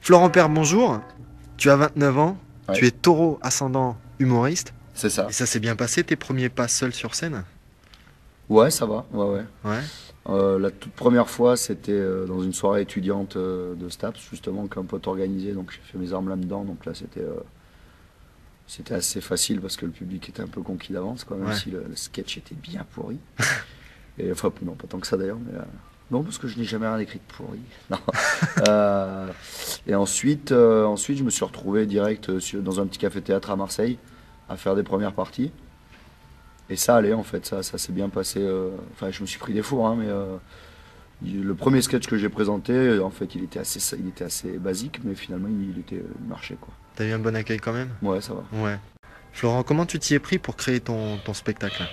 Florent Père, bonjour. Tu as 29 ans, Ouais. tu es taureau ascendant humoriste. C'est ça. Et ça s'est bien passé, tes premiers pas seuls sur scène? Ouais, ça va. Ouais, ouais. Ouais. La toute première fois, c'était dans une soirée étudiante de STAPS, justement, qu'un pote organisé. Donc j'ai fait mes armes là-dedans. Donc là, c'était assez facile parce que le public était un peu conquis d'avance, quoi, même Ouais. si le sketch était bien pourri. Et enfin, non, pas tant que ça d'ailleurs, mais non, parce que je n'ai jamais rien écrit de pourri. Non. Et ensuite, je me suis retrouvé direct dans un petit café-théâtre à Marseille à faire des premières parties. Et ça allait en fait, ça s'est bien passé. Enfin, je me suis pris des fours, hein, mais le premier sketch que j'ai présenté, en fait, il était assez basique, mais finalement, il marchait quoi. T'as eu un bon accueil quand même? Ouais, ça va. Ouais. Florent, comment tu t'y es pris pour créer ton spectacle?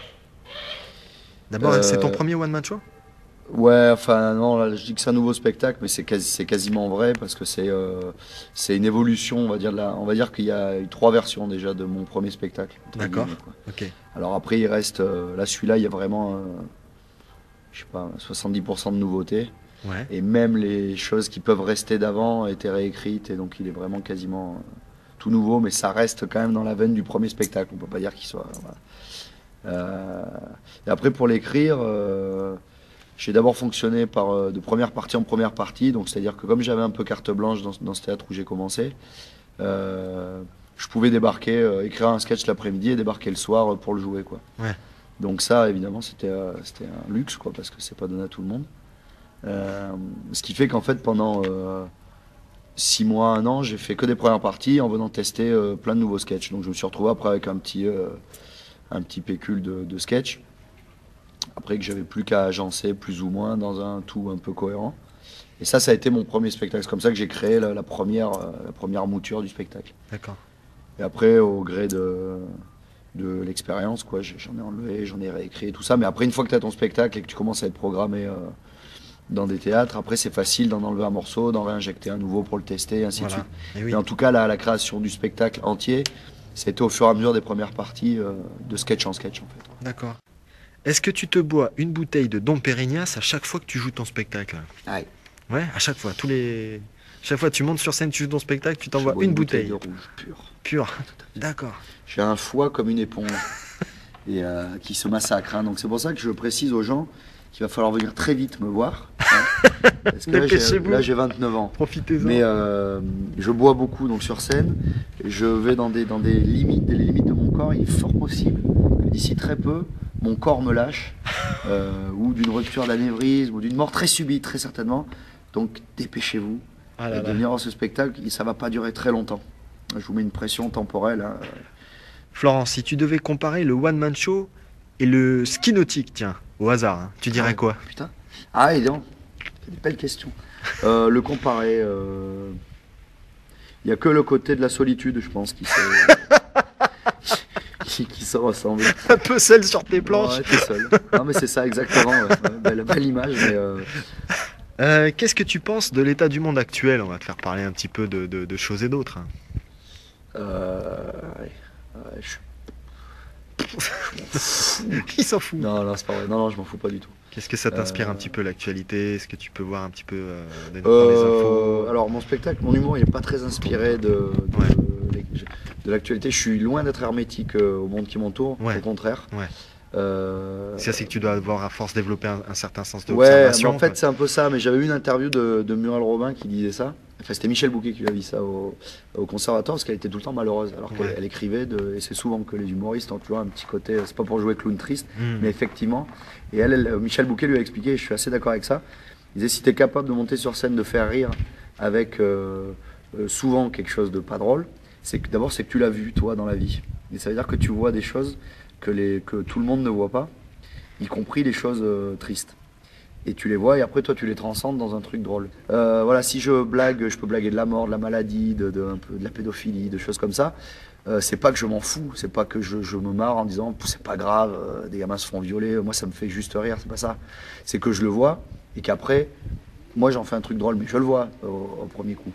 D'abord, Euh, c'est ton premier one-man show? Ouais, enfin non, là, je dis que c'est un nouveau spectacle, mais c'est quasiment vrai parce que c'est une évolution, on va dire qu'il y a eu 3 versions déjà de mon premier spectacle. Entre D'accord. guillemets, quoi. Ok. Alors après, il reste, là, celui-là, il y a vraiment, je sais pas, 70% de nouveautés. Ouais. Et même les choses qui peuvent rester d'avant étaient réécrites, et donc il est vraiment quasiment tout nouveau, mais ça reste quand même dans la veine du premier spectacle. On peut pas dire qu'il soit. Voilà. Et après, pour l'écrire, j'ai d'abord fonctionné de première partie en première partie, donc c'est-à-dire que comme j'avais un peu carte blanche dans ce théâtre où j'ai commencé, je pouvais débarquer, écrire un sketch l'après-midi et débarquer le soir pour le jouer, quoi. Ouais. Donc ça, évidemment, c'était un luxe, quoi, parce que c'est pas donné à tout le monde. Ce qui fait qu'en fait, pendant 6 mois, 1 an, j'ai fait que des premières parties en venant tester plein de nouveaux sketchs. Donc je me suis retrouvé après avec un petit pécule de sketch. Après que j'avais plus qu'à agencer plus ou moins dans un tout un peu cohérent. Et ça a été mon premier spectacle. C'est comme ça que j'ai créé la première mouture du spectacle. D'accord. Et après, au gré de l'expérience, quoi, j'en ai enlevé, j'en ai réécrit, tout ça. Mais après, une fois que tu as ton spectacle et que tu commences à être programmé dans des théâtres, après, c'est facile d'en enlever un morceau, d'en réinjecter un nouveau pour le tester, ainsi de Voilà. suite. Et oui. Mais en tout cas, la création du spectacle entier, c'était au fur et à mesure des premières parties, de sketch en sketch, en fait. D'accord. Est-ce que tu te bois une bouteille de Dom Pérignas à chaque fois que tu joues ton spectacle? Aïe. Ouais, à chaque fois. Chaque fois que tu montes sur scène, tu joues ton spectacle, tu Je t'envoies bois une bouteille bouteille. de rouge pur. Pure. D'accord. J'ai un foie comme une éponge et qui se massacre, hein. Donc c'est pour ça que je précise aux gens qu'il va falloir venir très vite me voir, hein. Parce que Dépêchez-vous. là j'ai 29 ans. Profitez-en. Mais je bois beaucoup donc sur scène. Je vais dans des limites, les limites de mon corps. Il est fort possible que d'ici très peu, mon corps me lâche, ou d'une rupture d'anévrisme, ou d'une mort très subite, très certainement. Donc dépêchez-vous Ah là de là. venir dans ce spectacle. Ça va pas durer très longtemps. Je vous mets une pression temporelle, hein. Florent, si tu devais comparer le one-man show et le ski nautique, tiens, au hasard, hein, tu dirais quoi? Putain. Ah, et non, c'est des belles questions. Le comparer, il n'y a que le côté de la solitude, je pense, qui se ressemble. Un peu seul sur tes planches. Ouais, t'es seul. Non, mais c'est ça, exactement. Ouais. Ouais, belle image, mais Qu'est-ce que tu penses de l'état du monde actuel? On va te faire parler un petit peu de choses et d'autres, hein. ouais, je- Il s'en fout. Non, c'est pas vrai. Non, je m'en fous pas du tout. Qu'est-ce que ça t'inspire un petit peu l'actualité? Est-ce que tu peux voir un petit peu dans les infos? Alors, mon spectacle, mon humour, il n'est pas très inspiré de l'actualité. Je suis loin d'être hermétique au monde qui m'entoure, Ouais. au contraire. Ouais. Euh, Ça, c'est que tu dois avoir à force développer un certain sens Ouais, mais d'observation. en fait, c'est un peu ça. Mais j'avais eu une interview de Muriel Robin qui disait ça. Enfin, c'était Michel Bouquet qui lui a dit ça au conservatoire parce qu'elle était tout le temps malheureuse. Alors Ouais. qu'elle écrivait, et c'est souvent que les humoristes ont toujours un petit côté, c'est pas pour jouer clown triste, mais effectivement. Et Michel Bouquet lui a expliqué, et je suis assez d'accord avec ça. Il disait si tu es capable de monter sur scène, de faire rire avec souvent quelque chose de pas drôle, c'est que d'abord, c'est que tu l'as vu, toi, dans la vie. Et ça veut dire que tu vois des choses que tout le monde ne voit pas, y compris les choses tristes. Et tu les vois et après toi tu les transcendes dans un truc drôle. Voilà, si je blague, je peux blaguer de la mort, de la maladie, un peu de la pédophilie, de choses comme ça. C'est pas que je m'en fous, c'est pas que je me marre en disant c'est pas grave, des gamins se font violer, moi ça me fait juste rire, c'est pas ça. C'est que je le vois et qu'après, moi j'en fais un truc drôle, mais je le vois au premier coup.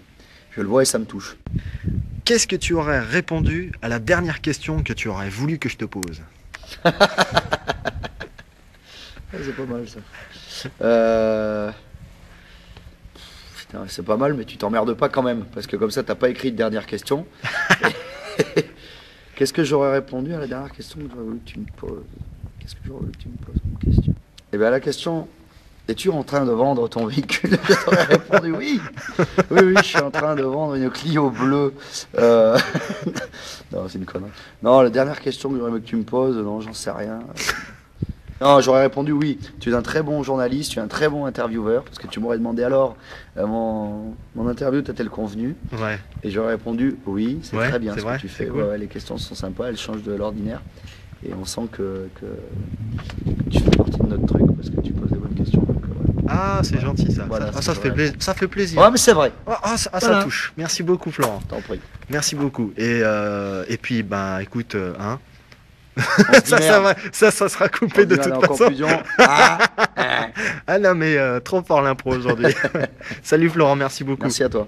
Je le vois et ça me touche. Qu'est-ce que tu aurais répondu à la dernière question que tu aurais voulu que je te pose? C'est pas mal ça. Putain, c'est pas mal, mais tu t'emmerdes pas quand même, parce que comme ça, t'as pas écrit de dernière question. Qu'est-ce que j'aurais répondu à la dernière question que j'aurais voulu que tu me poses? Qu'est-ce que j'aurais voulu que tu me poses comme question? Eh bien, à la question, es-tu en train de vendre ton véhicule? J'aurais répondu oui. Oui, je suis en train de vendre une Clio bleue. Non, c'est une connerie. Non, la dernière question que j'aurais aimé que tu me poses, non, j'en sais rien. Non, j'aurais répondu oui. Tu es un très bon journaliste, tu es un très bon intervieweur, parce que tu m'aurais demandé alors, mon interview t'a-t-elle convenu? Ouais. Et j'aurais répondu oui, c'est Ouais, très bien c'est ce vrai, que tu fais. c'est cool. Ouais, les questions sont sympas, elles changent de l'ordinaire. Et on sent que tu fais partie de notre truc, parce que tu poses des bonnes questions. Donc, ouais. Ah, c'est gentil ça. Voilà, Ça c'est vrai. ça fait plaisir. Ouais, mais c'est vrai. Ça Voilà. touche. Merci beaucoup, Florent. T'en prie. Merci beaucoup. Et puis, bah, écoute, hein. On se dit merde. Ça sera On coupé se de dit merde, toute en façon. conclusion. Ah, Ah non, mais trop fort l'impro aujourd'hui. Salut Florent, merci beaucoup. merci à toi.